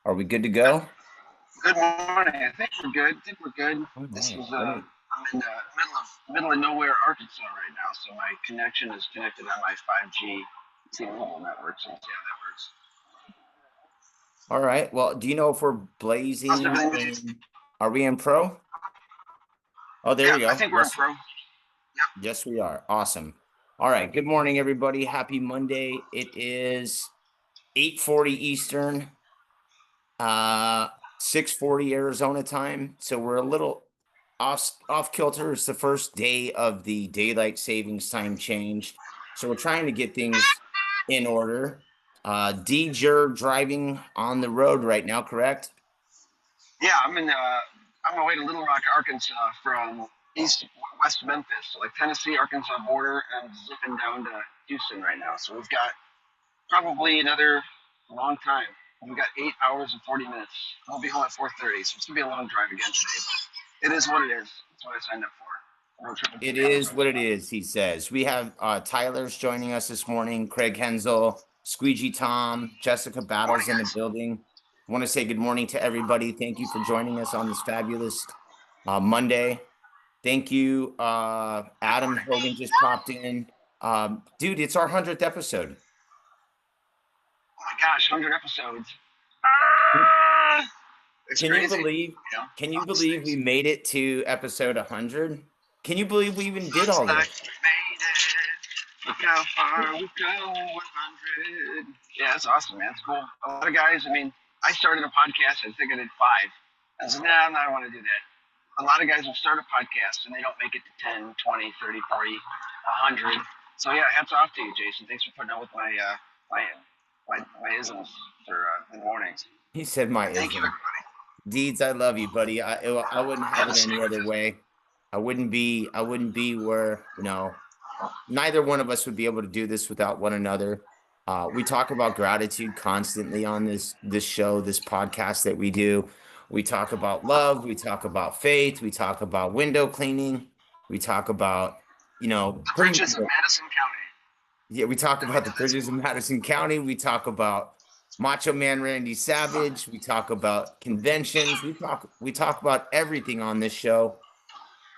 Are we good to go? Good morning. I think we're good. I think we're good. All This right. is I'm in the middle of nowhere, Arkansas right now, so my connection is connected on my 5G T-Mobile network. So we'll see how that works. All right. Well, do you know if we're How's blazing everything with you? in? Are we in pro? Oh, there Yeah, you I go. think we're in Yes, pro. Yeah. yes, we are. Awesome. All right. Good morning, everybody. Happy Monday. It is 8:40 Eastern, uh, 6:40 Arizona time. So we're a little off kilter. It's the first day of the daylight savings time change. So we're trying to get things in order. Deej, you're driving on the road right now, correct? Yeah, I'm on my way to Little Rock, Arkansas from east west Memphis, so like Tennessee, Arkansas border, and zipping down to Houston right now. So we've got probably another long time. We've got 8 hours and 40 minutes. I'll be home at 4:30, so it's gonna be a long drive again today. But it is what it is. That's what I signed up for. Road tripping It today on the is road. what it is, he says. We have Tyler's joining us this morning, Craig Hensel, Squeegee Tom, Jessica Morning, Battles in the guys. building. I want to say good morning to everybody. Thank you for joining us on this fabulous Monday. Thank you. Good Adam morning. Hogan just popped in. Dude, it's our 100th episode. Oh my gosh, 100 episodes. Ah! It's Can you crazy. believe, can you All these believe we things. made it to episode 100? Can you believe we even did Looks all like this? we made it. Look how far we've come, 100. Yeah, that's awesome, man. It's cool. A lot of guys, I started a podcast, I think I did five. I said, nah, I don't want to do that. A lot of guys will start a podcast and they don't make it to 10, 20, 30, 40, 100. So, yeah, hats off to you, Jason. Thanks for putting up with my isms for in the mornings. He said my And thank you, ism. everybody. Deeds, I love you, buddy. I wouldn't Yeah, have the it same any with other you. way. I wouldn't be where, neither one of us would be able to do this without one another. We talk about gratitude constantly on this show, this podcast that we do. We talk about love, we talk about faith, we talk about window cleaning, we talk about, The pretty bridges of Madison County. yeah, we talk And we about do the that bridges in Madison County. We talk about Macho Man Randy Savage. We talk about conventions. We talk about everything on this show,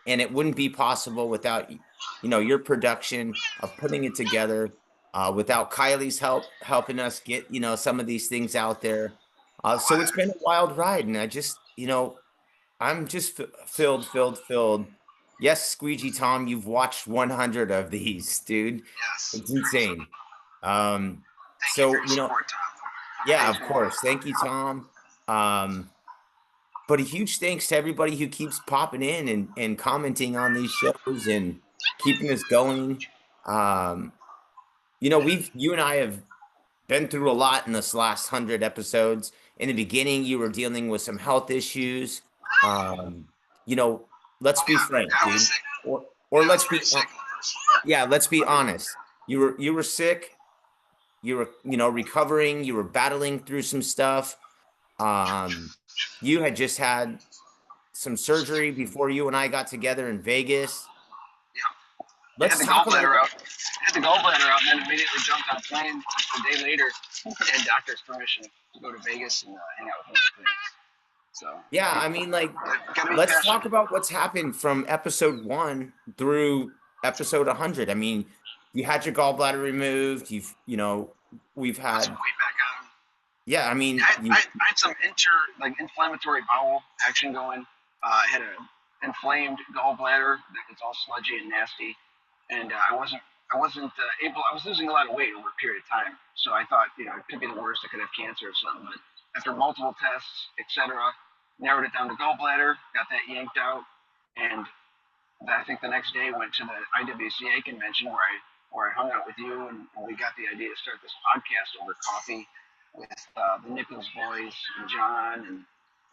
and it wouldn't be possible without your production of putting it together. Without Kylie's helping us get some of these things out there. So it's been a wild ride, and I'm just filled. Yes, Squeegee Tom, you've watched 100 of these, dude. Yes. It's insane. Um, Thank you for so, your support, Tom. It yeah, means of more. course. Thank you, Tom. Um, but a huge thanks to everybody who keeps popping in and commenting on these shows and keeping us going. Um, you and I have been through a lot in this last 100 episodes. In the beginning, you were dealing with some health issues. Um, you know, let's Oh, be yeah. frank, I was dude. sick. Or Yeah, I was let's very be sick in the first yeah, let's be 100. honest. You were sick, you were, recovering, you were battling through some stuff. Um, you had just had some surgery before you and I got together in Vegas. Yeah. I had Let's the talk about gallbladder that. out. I had the gallbladder out and then immediately jumped on a plane a day later and doctor's permission to go to Vegas and hang out with window cleaners. So, Yeah, I mean, like, gotta be let's talk passionate. about what's happened from episode 1 through episode 100. I mean, you had your gallbladder removed. We've Put some had, weight back on. yeah, I Yeah, mean, I had some inflammatory bowel action going. I had an inflamed gallbladder that was all sludgy and nasty, and I wasn't able. I was losing a lot of weight over a period of time, so I thought it could be the worst. I could have cancer or something. But after multiple tests, etc., narrowed it down to gallbladder, got that yanked out, and I think the next day went to the IWCA convention where I hung out with you and we got the idea to start this podcast over coffee with the Nichols boys and John, and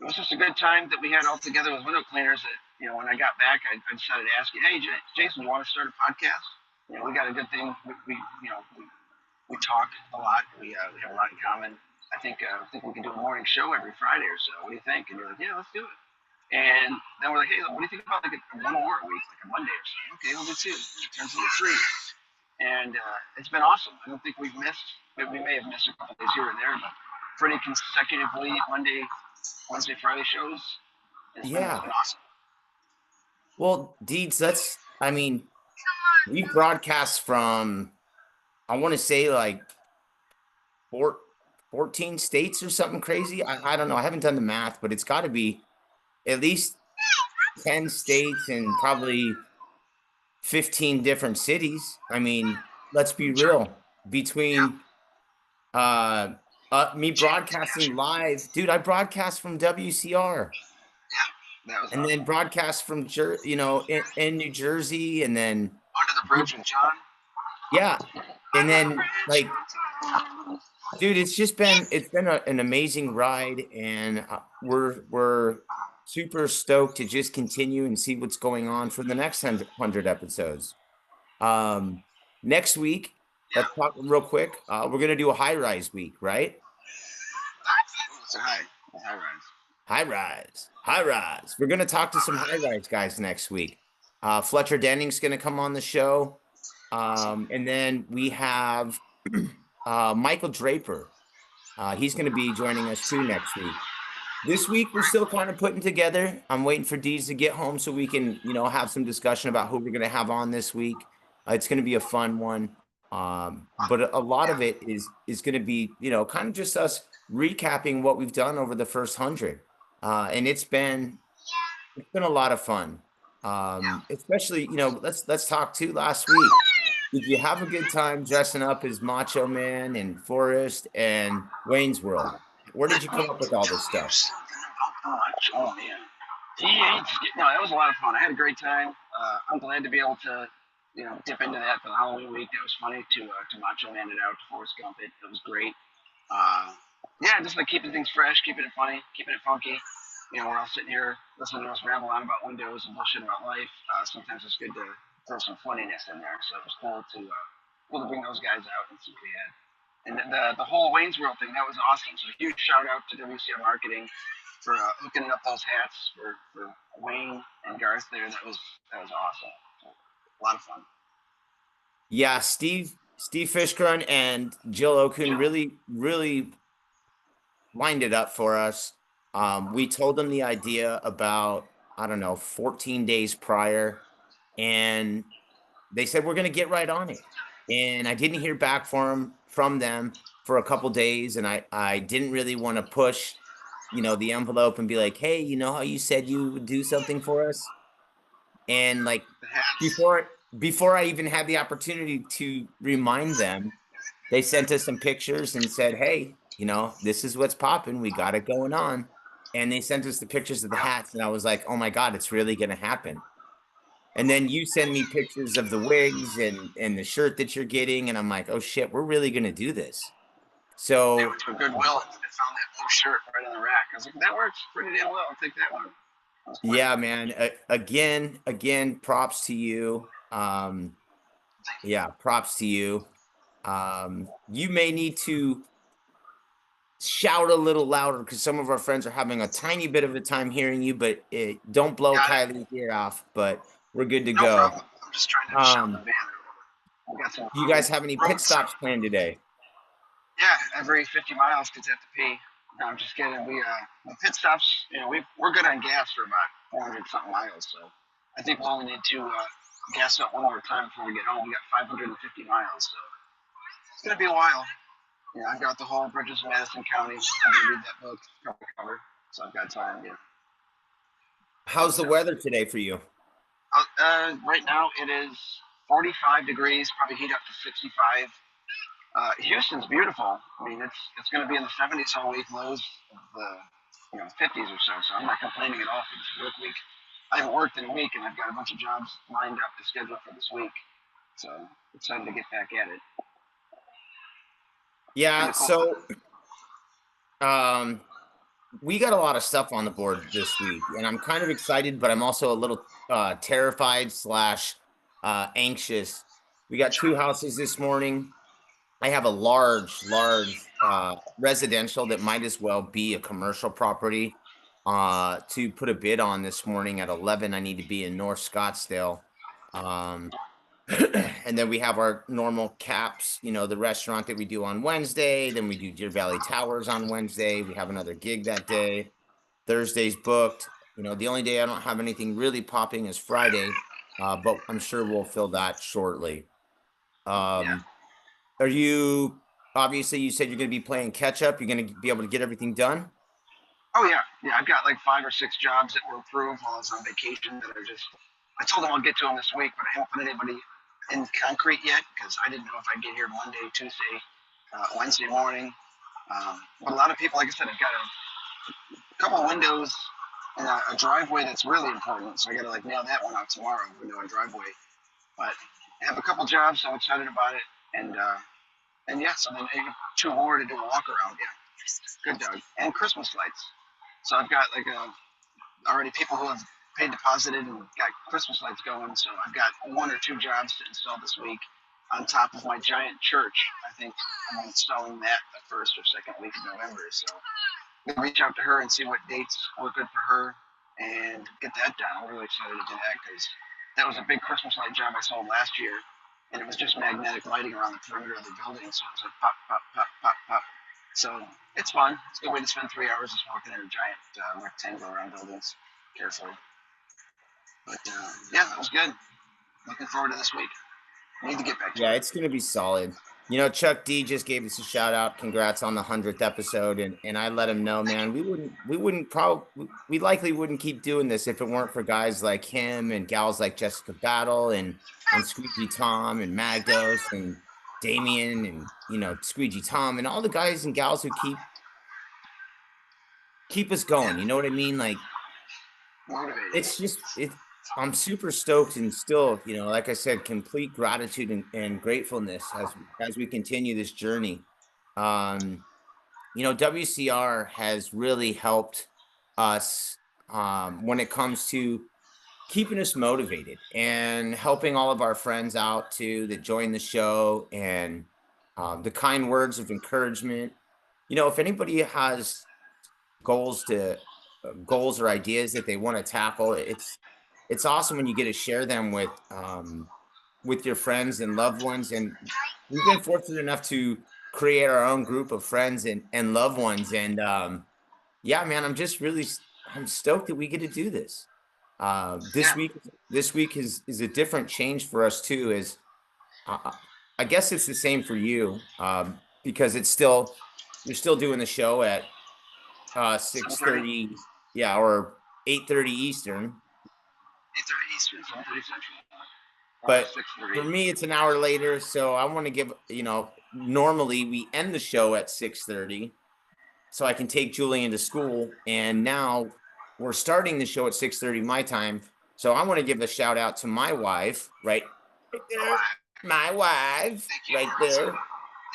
it was just a good time that we had all together with window cleaners. That when I got back, I decided to ask you, hey Jason, you want to start a podcast? We got a good thing. We talk a lot. We have a lot in common. I think we can do a morning show every Friday or so. What do you think? And you're like, yeah, let's do it. And then we're like, hey, what do you think about like one more a week, like a Monday or something? Okay, we'll do two. It turns into three. And it's been awesome. I don't think we've missed. We may have missed a couple days here and there, but pretty consecutively Wednesday, Friday shows. It's been Yeah. awesome. Well, Deeds, I mean, we broadcast from, I want to say like four, 14 states or something crazy. I don't know. I haven't done the math, but it's got to be at least 10 states and probably 15 different cities. I mean, let's be Sure. real. Between uh, me broadcasting live, dude, I broadcast from WCR Yeah, that was and then awesome. broadcast from in New Jersey, and then Under the Bridge with John. yeah, and Under the then bridge. like, dude, it's been an amazing ride, and we're super stoked to just continue and see what's going on for the next 100 episodes. Um, Next week, Yeah. let's talk real quick. We're gonna do a high rise week, right? So hi. Hi, Ryan. High rise, high rise. We're gonna talk to some high rise guys next week. Fletcher Denning's gonna come on the show, Awesome. and then we have Michael Draper. He's gonna be joining us too next week. This week we're still kind of putting together. I'm waiting for Deez to get home so we can, have some discussion about who we're gonna have on this week. It's gonna be a fun one. But a lot Yeah. of it is gonna be, kind of just us recapping what we've done over the first 100. And it's been a lot of fun. Yeah. Especially, let's talk to last week. Did you have a good time dressing up as Macho Man and Forrest and Wayne's World? Where did you come up with all this Tell you stuff? something about March. Oh man. No, that was a lot of fun. I had a great time. I'm glad to be able to, dip into that for the Halloween week. That was funny to Macho Man it out to Forrest Gump. It was great. Uh, yeah, just like keeping things fresh, keeping it funny, keeping it funky. We're all sitting here listening to us ramble on about windows and bullshit about life. Sometimes it's good to throw some funniness in there. So it was cool to bring those guys out and see what we had. And then the whole Wayne's World thing, that was awesome. So huge shout out to WCR Marketing for hooking up those hats for Wayne and Garth there. That was awesome. So, a lot of fun. Yeah, Steve Fishgren and Jill Okun Jill. really lined it up for us. We told them the idea about, I don't know, 14 days prior, and they said we're going to get right on it. And I didn't hear back from them for a couple days, and I didn't really want to push, the envelope and be like, hey, you know how you said you would do something for us? And like The hats. before I even had the opportunity to remind them, they sent us some pictures and said, hey, this is what's popping. We got it going on. And they sent us the pictures of the Yep. hats, and I was like, oh my God, it's really gonna happen. And then you send me pictures of the wigs and the shirt that you're getting, and I'm like, oh shit, we're really gonna do this. They So went to a Goodwill and found that blue shirt right on the rack. I was like, that works pretty damn well. I'll take that one. That was quick. yeah, man. Again, props to you. Yeah, props to you. You may need to shout a little louder because some of our friends are having a tiny bit of a time hearing you, but don't blow Got it. Kylie's ear off, but we're good to No go. problem. I'm just trying to shout in the Um, van. We got some do you guys have any pit road stops stuff. planned today? Yeah, every 50 miles kids have to pee. No, I'm just kidding. The pit stops. We're good on gas for about 400 something miles. So I think we'll only need to gas up one more time before we get home. We got 550 miles, so it's gonna be a while. I've got the whole Bridges of Madison County. I'm gonna read that book cover to cover, so I've got time. Yeah. How's the weather today for you? Right now it is 45 degrees, probably heat up to 65. Houston's beautiful. I mean, it's going to be in the 70s all week, lows of the 50s or so. So I'm not complaining at all for this work week. I haven't worked in a week, and I've got a bunch of jobs lined up to schedule for this week. So excited to get back at it. Yeah, Kind of cool. so um we got a lot of stuff on the board this week, and I'm kind of excited, but I'm also a little terrified slash anxious. We got two houses this morning. I have a large residential that might as well be a commercial property to put a bid on this morning at 11. I need to be in North Scottsdale. Um, And then we have our normal caps, the restaurant that we do on Wednesday. Then we do Deer Valley Towers on Wednesday. We have another gig that day. Thursday's booked. The only day I don't have anything really popping is Friday, but I'm sure we'll fill that shortly. Yeah. Are you, obviously you said you're going to be playing catch up. You're going to be able to get everything done? Oh yeah, yeah. I've got like 5 or 6 jobs that were approved while I was on vacation that are just. I told them I'll get to them this week, but I haven't put anybody in concrete yet because I didn't know if I'd get here Monday, Tuesday, Wednesday morning. But a lot of people, like I said, I've got a couple of windows and a driveway that's really important. So I got to like nail that one out tomorrow, window and driveway. But I have a couple jobs, so I'm excited about it. And yeah, so then 2 more to do a walk around. Yeah, good Doug. And Christmas lights. So I've got like already people who have paid deposited and got Christmas lights going. So I've got 1 or 2 jobs to install this week on top of my giant church. I think I'm installing that the first or second week of November. So I'm gonna reach out to her and see what dates work good for her and get that done. I'm really excited to do that because that was a big Christmas light job I sold last year, and it was just magnetic lighting around the perimeter of the building. So it was like pop, pop, pop, pop, pop. So it's fun. It's a good way to spend 3 hours just walking in a giant rectangle around buildings carefully. But yeah, that was good. Looking forward to this week. I need to get back to Yeah, it. it's going to be solid. Chuck D just gave us a shout out. Congrats on the 100th episode. And I let him know, man, we likely wouldn't keep doing this if it weren't for guys like him and gals like Jessica Battle and Squeegee Tom and Magdos and Damien and, Squeegee Tom and all the guys and gals who keep us going. You know what I mean? Like, Motivated. it's just I'm super stoked and still, like I said, complete gratitude and gratefulness as we continue this journey. WCR has really helped us when it comes to keeping us motivated and helping all of our friends out too that join the show, and the kind words of encouragement. If anybody has goals to goals or ideas that they want to tackle, it's awesome when you get to share them with your friends and loved ones. And we've been fortunate enough to create our own group of friends and loved ones. And yeah, man, I'm stoked that we get to do this. This Yeah. week this week is a different change for us too. Is I guess it's the same for you, because you're still doing the show at 7:30. 6:30, yeah, or 8:30 Eastern. 8:30 Eastern. 7:30 Central. But 6:30. for me, it's an hour later. So I want to give, normally we end the show at 6:30 so I can take Julian to school. And now we're starting the show at 6:30 my time. So I want to give a shout out to my wife, right there, my wife, Thank you, right Marissa. there.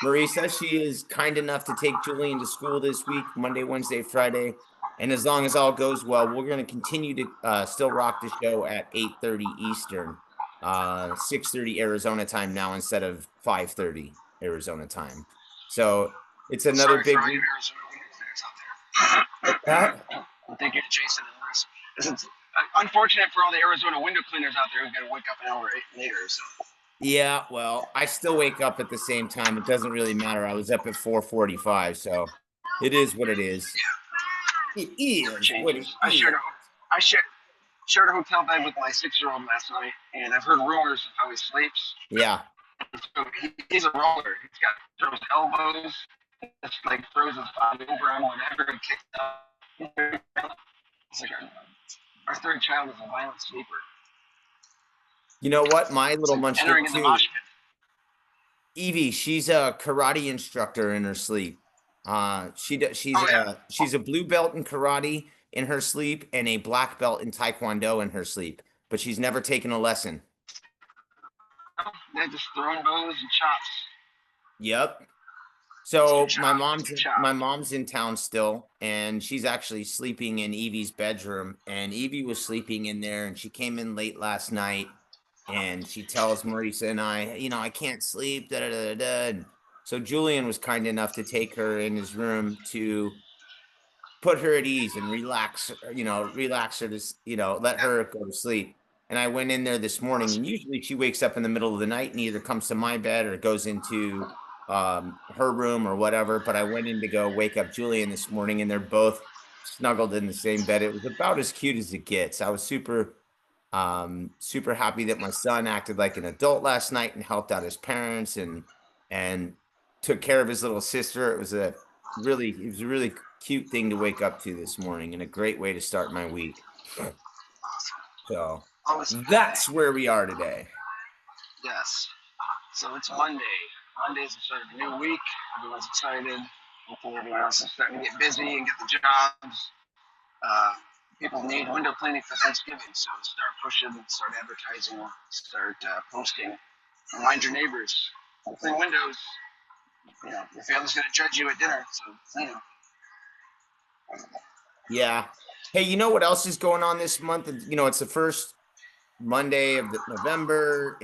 Marisa, she is kind enough to take Julian to school this week, Monday, Wednesday, Friday. And as long as all goes well, we're going to continue to still rock the show at 8:30 Eastern, 6:30 Arizona time now instead of 5:30 Arizona time. So it's another Sorry for big all you week. Arizona fans out What's that? there. And thank you to Jason and Marissa. It's unfortunate for all the Arizona window cleaners out there who've got to wake up an hour later. So Yeah, well, I still wake up at the same time. It doesn't really matter. I was up at 4:45, so it is what it is. yeah, It never is what it changes. is. I shared a hotel bed with my 6-year-old last night, and I've heard rumors of how he sleeps. Yeah. So he's a roller. He's got throws elbows, just like throws his body over on whatever he kicks up. It's like our third child is a violent sleeper. You know what? My It's little like munchkin entering in the too. mosh pit. Evie, she's a karate instructor in her sleep. Oh yeah. She's a blue belt in karate in her sleep and a black belt in taekwondo in her sleep, but she's never taken a lesson. They're just throwing bows and chops. Yep. Let's get So chopped. Let's get my chopped. mom's in town still, and she's actually sleeping in Evie's bedroom, and Evie was sleeping in there, and she came in late last night, and she tells Marisa and I can't sleep, da da da da. And so Julian was kind enough to take her in his room to put her at ease and relax her to, let Yeah. her go to sleep. And I went in there this morning, and usually she wakes up in the middle of the night and either comes to my bed or goes into her room or whatever. But I went in to go wake up Julian this morning, and they're both snuggled in the same bed. It was about as cute as it gets. I was super happy that my son acted like an adult last night and helped out his parents and took care of his little sister. It was a really cute thing to wake up to this morning and a great way to start my week. So Always a good that's thing. where we are today. Yes. So it's Monday. Monday's the start of a new week. Everyone's excited. Hopefully everyone else is starting to get busy and get the jobs. People need window cleaning for Thanksgiving, so start pushing, start advertising, start posting. Remind your neighbors, clean windows. You know, your family's going to judge you at dinner, so clean them. Yeah. Hey, you know what else is going on this month? You know, it's the first Monday of November.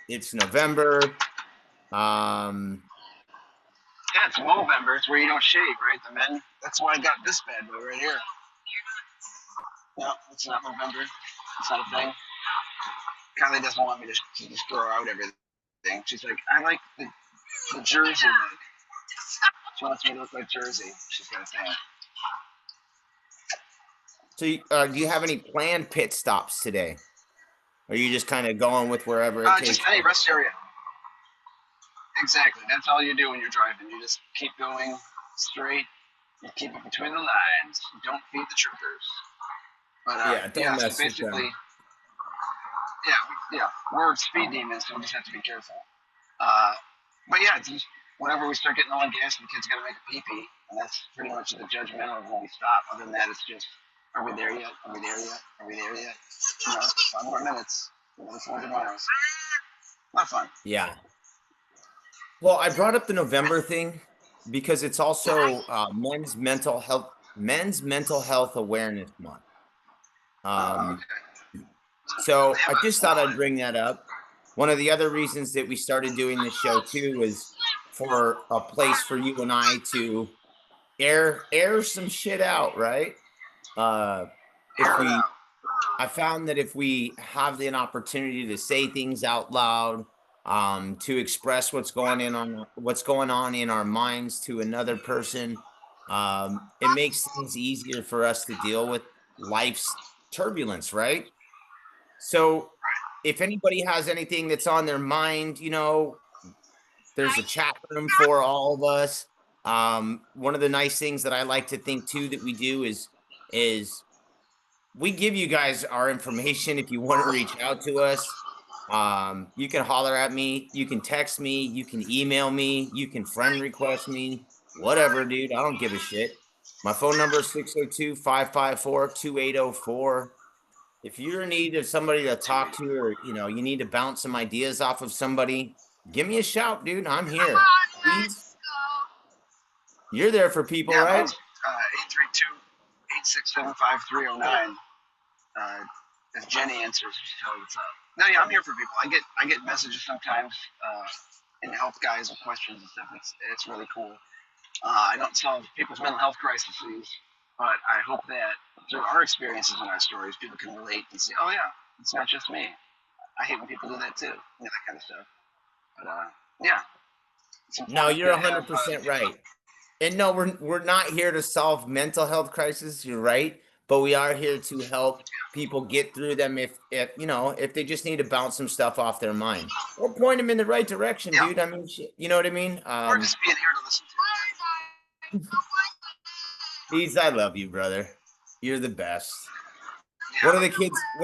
It's November. Yeah, it's Movember. It's where you don't shave, right? The men. That's why I got this bad boy right here. No, it's not Movember. It's not a thing. Kylie doesn't want me to just throw out everything. She's like, I like the jersey look. She wants me to look like Jersey. She's got a thing. So, do you have any planned pit stops today? Or are you just kind of going with wherever it takes Just any rest area. Exactly. That's all you do when you're driving. You just keep going straight. You keep it between the lines. You don't feed the troopers. But Yeah, don't so mess with basically, them. we're speed demons, so we just have to be careful. Uh, but yeah, it's just whenever we start getting low on gas, the kid's got to make a pee pee, and that's pretty much the judgmental of when we stop. Other than that, it's just, are we there yet? Are we there yet? Are we there yet? You know, 5 more minutes. 400 miles. A lot of fun. Yeah. Well, I brought up the November thing because it's also Men's Mental Health Awareness Month. Um, Okay. so I just thought I'd bring that up. One of the other reasons that we started doing this show too was for a place for you and I to air some shit out, right? If Air it we out. I found that if we have an opportunity to say things out loud, to express what's going on in our minds to another person, it makes things easier for us to deal with life's turbulence, right? So if anybody has anything that's on their mind, you know, there's a chat room for all of us. One of the nice things that I like to think too that we do is we give you guys our information if you want to reach out to us. You can holler at me, you can text me, you can email me, you can friend request me, whatever, dude. I don't give a shit. My phone number is 602-554-2804. If you're in need of somebody to talk to, or you know, you need to bounce some ideas off of somebody, give me a shout, dude. I'm here. Please. You're there for people, Yeah, right? mine's 832-867-5309. If Jenny answers, just tell her what's up. No, yeah, I'm here for people. I get messages sometimes and help guys with questions and stuff. It's really cool. I don't solve people's mental health crises, but I hope that through our experiences and our stories, people can relate and say, "Oh yeah, it's not just me." I hate when people do that too, you know, that kind of stuff. But yeah, it's No, important you're to have. 100% right. And no, we're not here to solve mental health crises. You're right, but we are here to help people get through them if you know if they just need to bounce some stuff off their mind or point them in the right direction, Yeah, dude. I mean, you know what I mean? or just being here to listen to. He's, I love you, brother. You're the best. Yeah. What are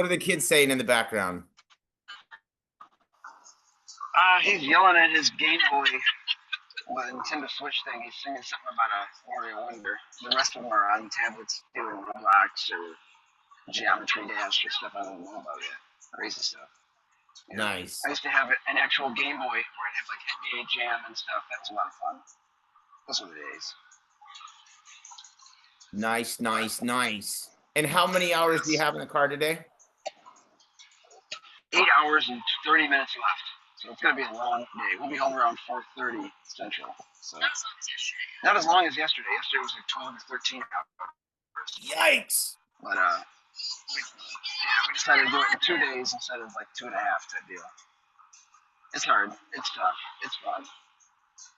the kids saying in the background? He's yelling at his Game Boy, the Nintendo Switch thing. He's singing something about a Mario Wonder. The rest of them are on tablets doing Roblox or Geometry Dash or stuff I don't know about yet. Crazy stuff. You know, Nice. I used to have an actual Game Boy where I'd have like NBA Jam and stuff. That was a lot of fun. Those were the days. Nice. And how many hours do you have in the car today? 8 hours and 30 minutes left. So it's going to be a long day. We'll be home around 4:30 Central. So not as long as yesterday. Yesterday was like 12 or 13 hours. Yikes! But we decided to do it in 2 days instead of like 2.5 type deal. It's hard. It's tough. It's fun.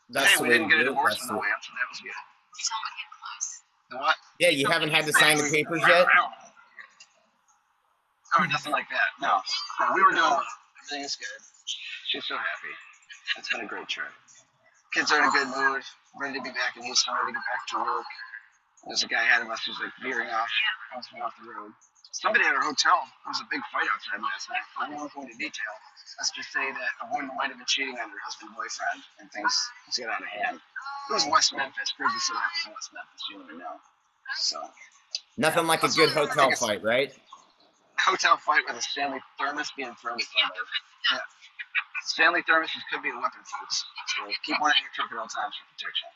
That's Hey, the we way to didn't get a do it. divorce That's on the the way up, so that was good. The what? Yeah, you haven't had to sign the papers yet? Oh, nothing like that. No. No, we were doing well. Everything is good. She's so happy. It's been a great trip. Kids are in a good mood, ready to be back in Houston, ready to get back to work. There's a guy ahead of us who's like veering off, bouncing off the road. Somebody at our hotel, there was a big fight outside last night. I won't go into detail. Let's just say that a woman might have been cheating on her husband boyfriend, and things got out of hand. It was West Memphis. Grizzly City was in West Memphis. You never know. So Nothing like a good hotel fight, right? Hotel fight with a Stanley thermos being thrown at somebody. Yeah. Stanley thermoses could be a weapon, folks. So keep one in your truck at all times for protection.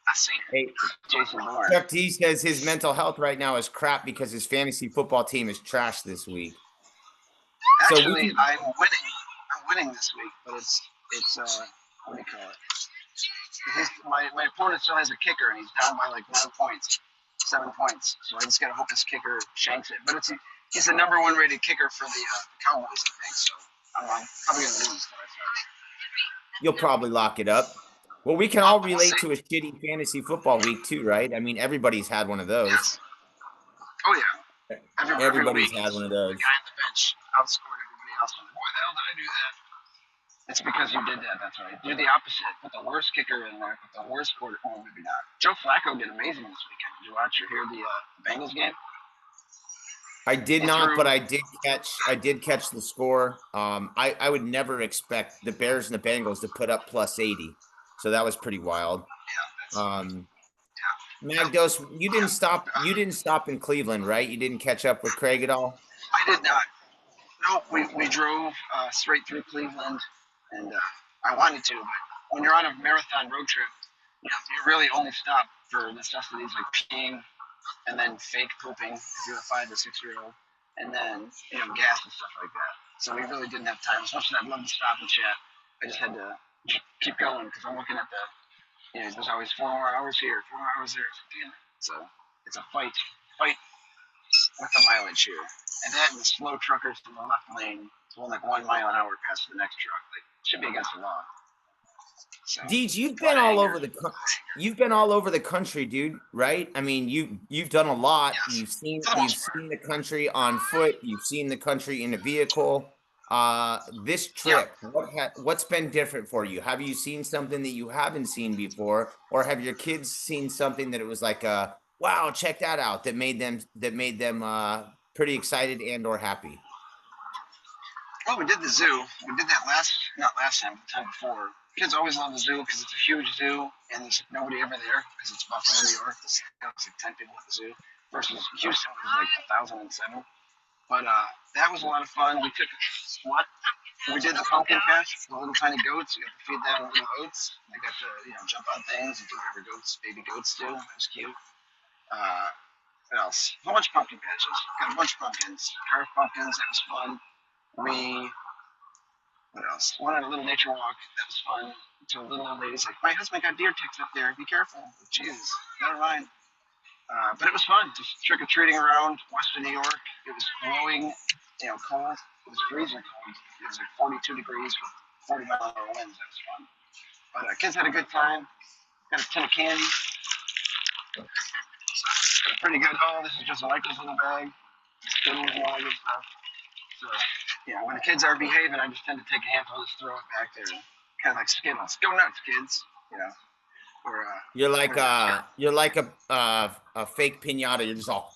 I see it. Hey, Jason Moore. Chuck D says his mental health right now is crap because his fantasy football team is trash this week. Actually, I'm winning this week, but it's what do you call it? My opponent still has a kicker, and he's down by like 7 points. So I just gotta hope his kicker shanks it. But he's the number 1 rated kicker for the Cowboys, I think. So I'm probably gonna lose. You'll probably lock it up. Well, we can all relate to a shitty fantasy football week too, right? I mean, everybody's had one of those. Yes. Oh yeah. Everybody's had one of those. The guy on the bench outscored everybody else. Why the hell did I do that? It's because you did that. That's right. Do the opposite. Put the worst kicker in there. Put the worst quarter. Oh, maybe not. Joe Flacco did amazing this weekend. Did you watch or hear the Bengals game? I did not, but I did catch the score. I would never expect the Bears and the Bengals to put up plus 80. So that was pretty wild. Yeah. Magdos, you didn't stop in Cleveland, right? You didn't catch up with Craig at all? I did not. No, we drove straight through Cleveland, and I wanted to, but when you're on a marathon road trip, you really only stop for necessities like peeing and then fake pooping if you're a 5 or 6 year old, and then gas and stuff like that. So we really didn't have time. As much as I'd love to stop and chat, I just had to keep going because I'm looking at there's always 4 more hours here, 4 more hours there. So it's a fight with the mileage here. And that and the slow truckers from the left lane going like 1 mile an hour past the next truck. Like, should be against the law. So, Deej, you've been all over the country, dude, right? I mean, you've done a lot. Yes. You've seen the country on foot, you've seen the country in a vehicle. This trip, what's been different for you? Have you seen something that you haven't seen before, or have your kids seen something that it was like wow, check that out, that made them pretty excited and or happy? Well, we did the zoo. We did that not last time, but the time before. Kids always love the zoo because it's a huge zoo and there's nobody ever there because it's Buffalo, New York. There's like 10 people at the zoo versus Houston was like 1,007. But that was a lot of fun. We did the pumpkin patch, the little tiny goats. You got to feed them little oats. They got to jump on things and do whatever baby goats do. That was cute. What else? A whole bunch of pumpkin patches. Got a bunch of pumpkins. Carved pumpkins. That was fun. What else? Went on a little nature walk. That was fun. So a little old lady's like, my husband got deer ticks up there. Be careful. Jesus, never mind. But it was fun. Just trick-or-treating around western New York. It was blowing, cold. It was freezing cold. It was like 42 degrees with 40-mile-an-hour winds. That was fun. But kids had a good time. Got a tin of candy. Pretty good. Oh, this is just Michael's little bag. Skittles and all that good stuff. So, when the kids are behaving, I just tend to take a handful and just throw it back there. Kind of like Skittles. Go nuts, kids. Or, you're like a fake pinata. You're just all.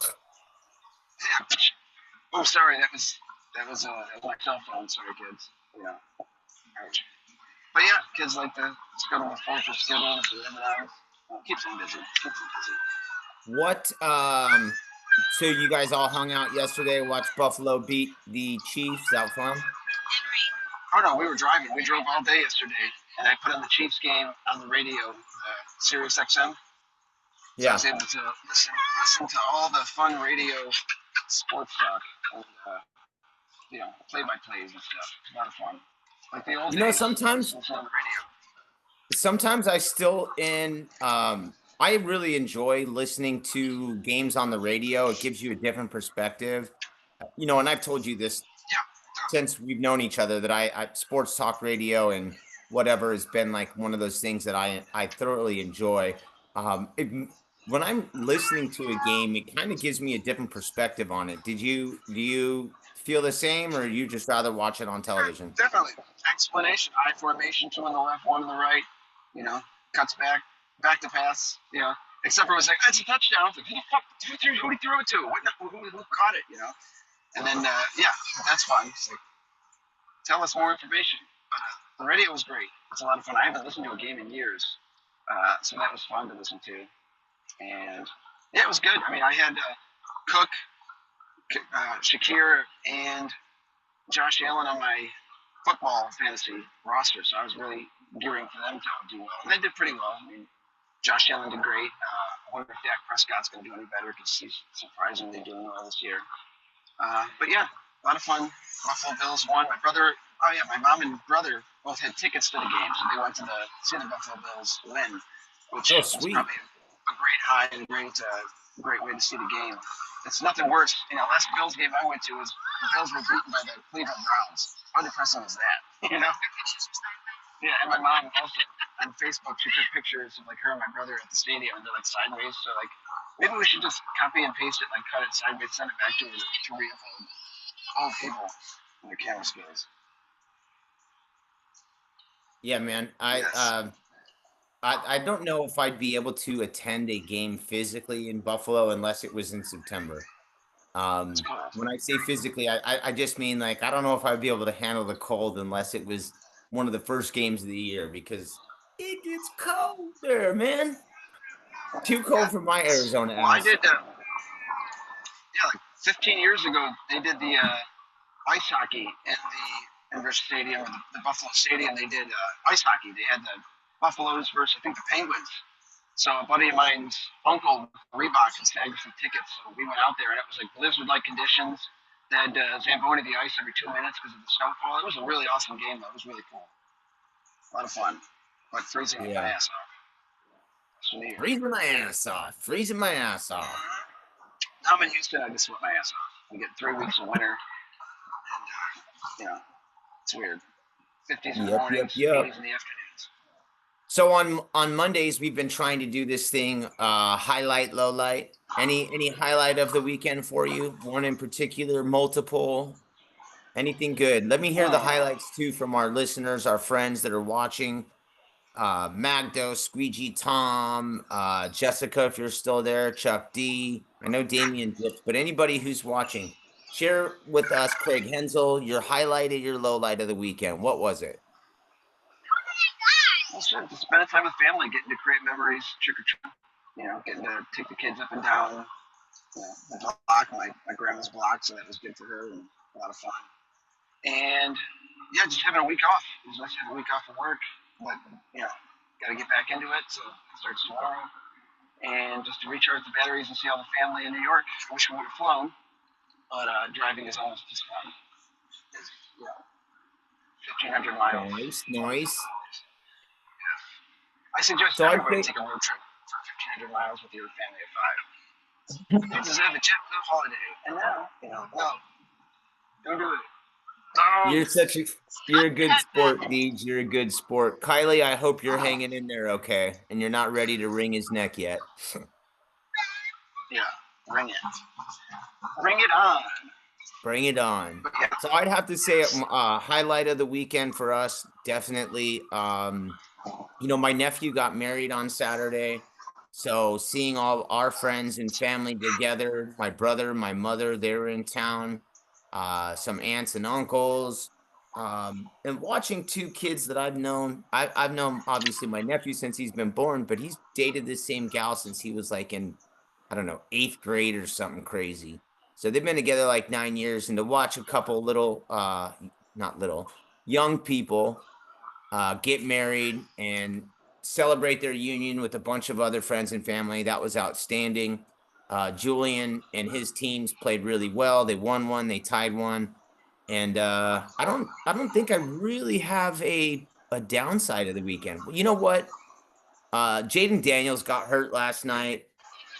Yeah. Oh, sorry. That was my cell phone. Sorry, kids. Ouch. But yeah, kids like to scuttle the floor for Skittles or M&Ms. Keeps them busy. What? So you guys all hung out yesterday, watched Buffalo beat the Chiefs. That fun? Oh no, we were driving. We drove all day yesterday, and I put on the Chiefs game on the radio, Sirius XM. So yeah. I was able to listen to all the fun radio sports talk and play-by-plays and stuff. It's a lot of fun. Like the old days. Sometimes on the radio. Sometimes I still I really enjoy listening to games on the radio. It gives you a different perspective. And I've told you this Yeah. since we've known each other, that I sports talk radio and whatever has been like one of those things that I thoroughly enjoy. When I'm listening to a game, it kind of gives me a different perspective on it. Do you feel the same, or you just rather watch it on television? Definitely. Explanation. I formation, two on the left, one on the right. You know, cuts back to pass. Except for it was like, that's a touchdown. Like, who the fuck? Who did he throw it to? Who caught it? And then yeah, that's fun. It's like, tell us more information. The radio was great. It's a lot of fun. I haven't listened to a game in years, so that was fun to listen to. And yeah, it was good. I mean, I had Cook, Shakir, and Josh Allen on my football fantasy roster, so I was really gearing for them to do well. And they did pretty well. I mean, Josh Allen did great. I wonder if Dak Prescott's going to do any better because he's surprisingly doing well this year. But yeah, a lot of fun. Buffalo Bills won. My mom and brother both had tickets to the game, so they went to see the Buffalo Bills win, which Oh, was sweet. probably a great high and a great way to see the game. It's nothing worse. Last Bills game I went to was the Bills were beaten by the Cleveland Browns. How depressing is that? Yeah, and my mom also on Facebook, she took pictures of like her and my brother at the stadium, and they're like sideways. So like, maybe we should just copy and paste it, like cut it sideways, send it back to her to re-upload. Old people and their camera skills. Yeah, man. Yes. I don't know if I'd be able to attend a game physically in Buffalo unless it was in September. It's cool. When I say physically, I just mean like I don't know if I'd be able to handle the cold unless it was one of the first games of the year because it gets cold there, man. Too Yeah. cold for my Arizona Well, I ass. did. Like 15 years ago, they did the ice hockey in the Inverse Stadium, or the Buffalo Stadium. They did ice hockey. They had the Buffaloes versus, I think, the Penguins. So a buddy of mine's uncle, Reebok, had snagged some tickets. So we went out there, and it was like blizzard-like conditions. They had Zamboni the ice every 2 minutes because of the snowfall. It was a really awesome game, though. It was really cool. A lot of fun. But freezing my Yeah. ass off. So neat. Freezing my ass off. Freezing my ass off. I'm in Houston. I just sweat my ass off. We get 3 weeks of winter, and it's weird. 50s in the Yep, yep, mornings, yep. 80s in the afternoons. So on Mondays we've been trying to do this thing, highlight, low light. Any highlight of the weekend for you? One in particular, multiple, anything good? Let me hear the Hmm. highlights too from our listeners, our friends that are watching. Magdo, Squeegee Tom, Jessica, if you're still there, Chuck D. I know Damien dipped, but anybody who's watching, share with us, Craig Hensel, your highlight of your low light of the weekend. What was it? Well, sure, just spending time with family, getting to create memories, trick or treat. Getting to take the kids up and down the block, my grandma's block, so that was good for her and a lot of fun. And yeah, just having a week off. It was nice to have a week off from work, but got to get back into it. So it starts tomorrow, and just to recharge the batteries and see all the family in New York. I wish we would have flown, but driving is almost as fun. It's, 1,500 miles. Nice, nice. I suggest So I'd everybody say, take a road trip for 1,500 miles with your family of five. You deserve a jet-fuel holiday, and now, no, don't do it. you're Don't. you're a good sport, Deej. You're a good sport. Kylie, I hope you're hanging in there okay, and you're not ready to wring his neck yet. Yeah, bring it. Bring it on. Bring it on. But yeah, So I'd have to say, highlight of the weekend for us, definitely. My nephew got married on Saturday. So seeing all our friends and family together, my brother, my mother, they were in town, some aunts and uncles, and watching two kids that I've known obviously my nephew since he's been born, but he's dated this same gal since he was like in, I don't know, 8th grade or something crazy. So they've been together like 9 years, and to watch a couple little, not little, young people get married and celebrate their union with a bunch of other friends and family. That was outstanding. Julian and his teams played really well. They won one, they tied one, and I don't think I really have a downside of the weekend. You know what? Jaden Daniels got hurt last night.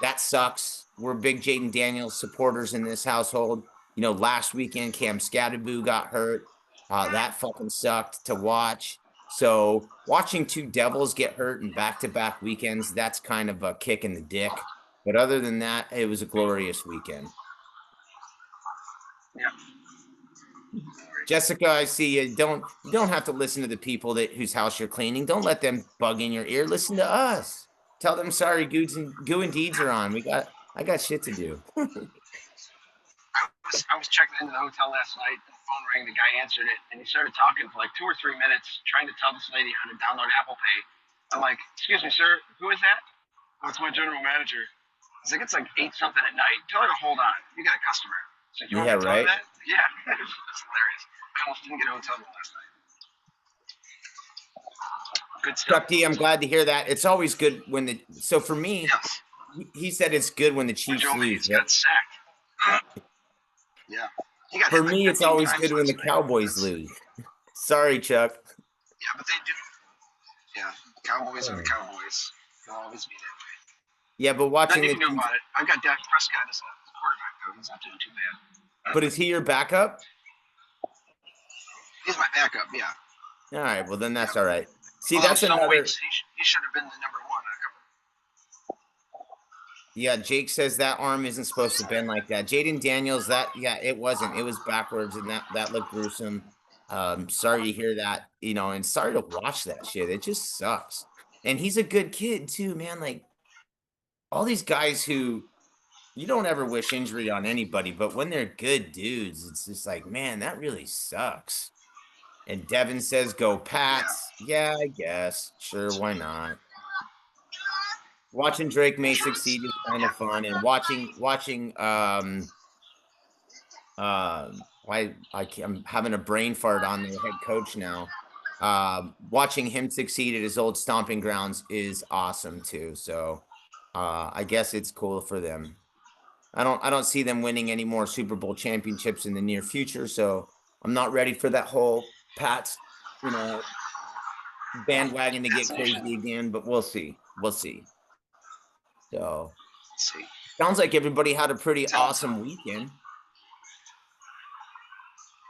That sucks. We're big Jaden Daniels supporters in this household. last weekend Cam Scatterboo got hurt. That fucking sucked to watch. So watching two Devils get hurt in back-to-back weekends, that's kind of a kick in the dick. But other than that, it was a glorious weekend. Yeah. Jessica, I see you. You don't have to listen to the people whose house you're cleaning. Don't let them bug in your ear. Listen to us. Tell them sorry goo and deeds are on. I got shit to do. I was checking into the hotel last night. The phone rang. The guy answered it, and he started talking for like 2 or 3 minutes, trying to tell this lady how to download Apple Pay. I'm like, "Excuse me, sir. Who is that?" "Oh, it's my general manager." I was like, "It's like 8 something at night. Tell her to hold on. You got a customer." So you want Yeah, me to tell her right. that? Yeah, it's hilarious. I almost didn't get a hotel room last night. Good stuff. Chuck D, I'm glad to hear that. It's always good when so for me, Yes. he said it's good when the Chiefs Joe lose. Mays got sacked. Yeah. He got For hit like me, it's 15 always times good when the last night. Cowboys lose. Sorry, Chuck. Yeah, but they do. Yeah, Cowboys are the Cowboys. They'll always be that way. Yeah, but watching Nothing you the can do Chiefs, about it. I've got Dak Prescott as a quarterback, though. He's not doing too bad. but is he your backup? He's my backup, yeah. All right, well then that's all right. See, Although that's some another. weeks he should have been the number one. Yeah, Jake says that arm isn't supposed to bend like that. Jaden Daniels, it wasn't. It was backwards, and that looked gruesome. Sorry to hear that, and sorry to watch that shit. It just sucks. And he's a good kid too, man. Like all these guys who you don't ever wish injury on anybody, but when they're good dudes, it's just like, man, that really sucks. And Devin says, "Go Pats." Yeah, I guess. Sure, why not? Watching Drake May succeed is kind of fun, and watching I'm having a brain fart on their head coach now. Watching him succeed at his old stomping grounds is awesome too. So I guess it's cool for them. I don't see them winning any more Super Bowl championships in the near future, so I'm not ready for that whole Pats, bandwagon to get crazy again, but we'll see. We'll see. So See. sounds like everybody had a pretty awesome weekend.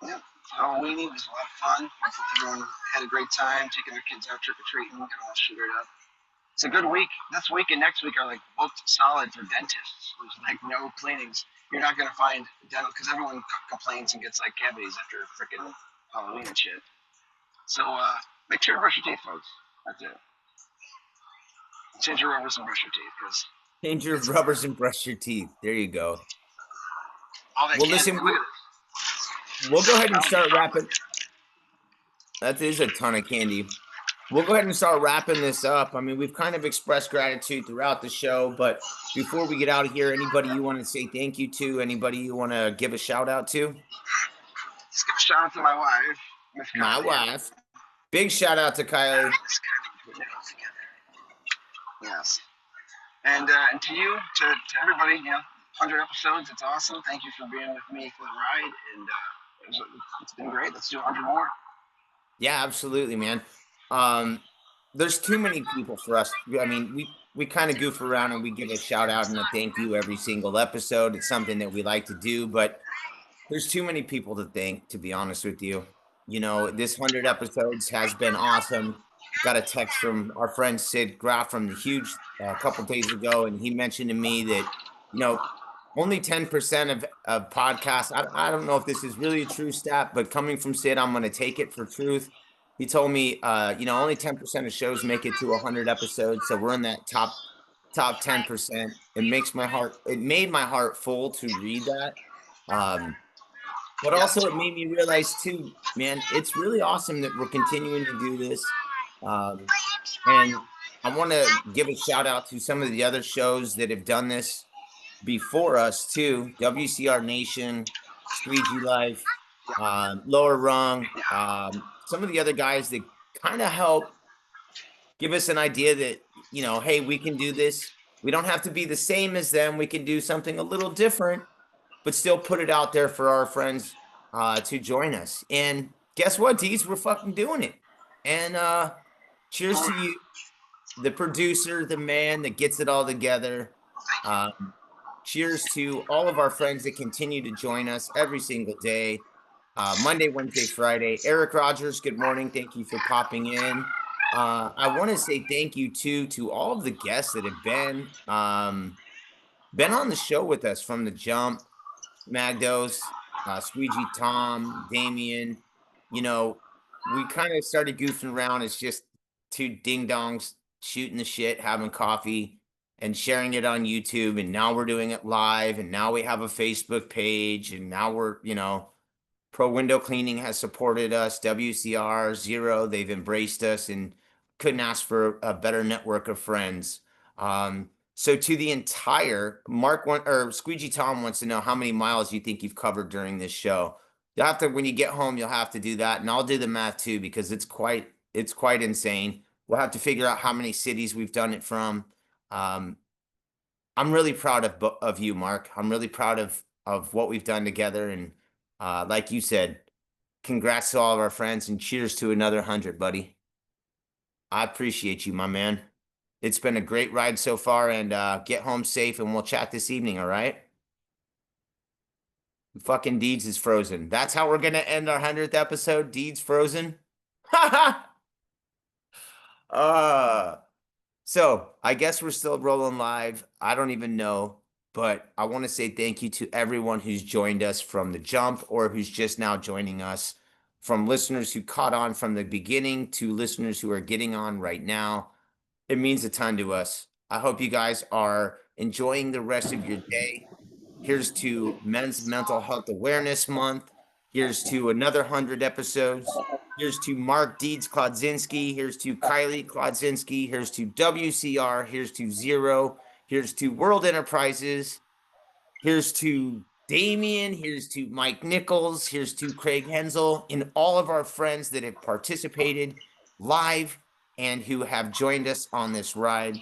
Yeah. Halloween was a lot of fun. Everyone had a great time taking their kids out trick or treating, getting all sugared up. It's a good week. This week and next week are like booked solid for dentists. There's like no cleanings. You're not going to find dental because everyone complains and gets like cavities after freaking Halloween and shit. So make sure to brush your teeth, folks. That's it. Change your rubbers and brush your teeth because Change your rubbers and brush your teeth. There you go. all that Well, candy. listen, we'll go ahead and start wrapping. That is a ton of candy. We'll go ahead and start wrapping this up. I mean, we've kind of expressed gratitude throughout the show, but before we get out of here, anybody you want to say thank you to? Anybody you want to give a shout out to? Just give a shout out to my wife, Miss My Kylie. wife. Big shout out to Kylie. Yes. And to you, to everybody, 100 episodes. It's awesome. Thank you for being with me for the ride, and it's been great. Let's do 100 more. Yeah, absolutely, man. There's too many people for us. I mean, we kind of goof around and we give a shout out and a thank you every single episode. It's something that we like to do, but there's too many people to thank, to be honest with you. This 100 episodes has been awesome. Got a text from our friend Sid Graff from the Huge a couple days ago, and he mentioned to me that, only 10% of podcasts. I don't know if this is really a true stat, but coming from Sid, I'm going to take it for truth. He told me, only 10% of shows make it to 100 episodes. So we're in that top 10%. It made my heart full to read that. But also it made me realize too, man, it's really awesome that we're continuing to do this. And I want to give a shout out to some of the other shows that have done this before us too. WCR Nation, Squeegee Life, Lower Rung, some of the other guys that kind of help give us an idea that, hey, we can do this. We don't have to be the same as them. We can do something a little different, but still put it out there for our friends to join us. And guess what, Deez? We're fucking doing it. And cheers to you, the producer, the man that gets it all together. Cheers to all of our friends that continue to join us every single day. Monday, Wednesday, Friday. Eric Rogers, good morning. Thank you for popping in. I want to say thank you too to all of the guests that have been on the show with us from the jump. Magdos, Squeegee Tom, Damien. You know, we kind of started goofing around as just two ding dongs shooting the shit, having coffee, and sharing it on YouTube. And now we're doing it live. And now we have a Facebook page. And now we're, Pro Window Cleaning has supported us. WCR, Zero, they've embraced us and couldn't ask for a better network of friends. So to the entire Squeegee Tom wants to know how many miles you think you've covered during this show. You'll have to, when you get home, you'll have to do that, and I'll do the math too because it's quite insane. We'll have to figure out how many cities we've done it from. I'm really proud of you, Mark. I'm really proud of what we've done together, and like you said, congrats to all of our friends, and cheers to another 100, buddy. I appreciate you, my man. It's been a great ride so far, and get home safe, and we'll chat this evening, all right? Fucking Deeds is frozen. That's how we're going to end our 100th episode. Deeds frozen. So I guess we're still rolling live. I don't even know, but I want to say thank you to everyone who's joined us from the jump or who's just now joining us, from listeners who caught on from the beginning to listeners who are getting on right now. It means a ton to us. I hope you guys are enjoying the rest of your day. Here's to Men's Mental Health Awareness Month. Here's to another 100 episodes. Here's to Mark Deeds Klodzinski. Here's to Kylie Klodzinski. Here's to WCR. Here's to Zero. Here's to World Enterprises. Here's to Damien. Here's to Mike Nichols. Here's to Craig Hensel and all of our friends that have participated live and who have joined us on this ride.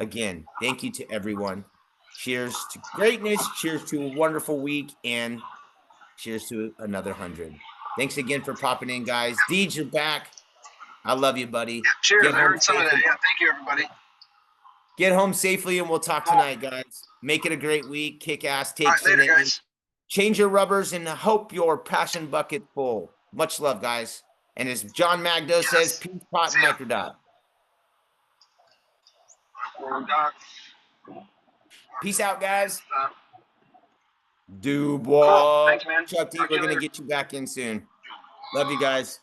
Again, thank you to everyone. Cheers to greatness. Cheers to a wonderful week. And cheers to another 100. Thanks again for popping in, guys. Deej, you're back. I love you, buddy. Yeah, cheers. Get I heard some of that. Yeah, thank you, everybody. Get home safely, and we'll talk tonight, guys. Make it a great week. Kick ass. Take some later, guys. Change your rubbers and hope your passion bucket full. Much love, guys. And as John Magdo says, peace, pot, and microdot. Peace out, guys. Dubois. Cool. Thanks, man. Chuck D, we're going to get you back in soon. Love you guys.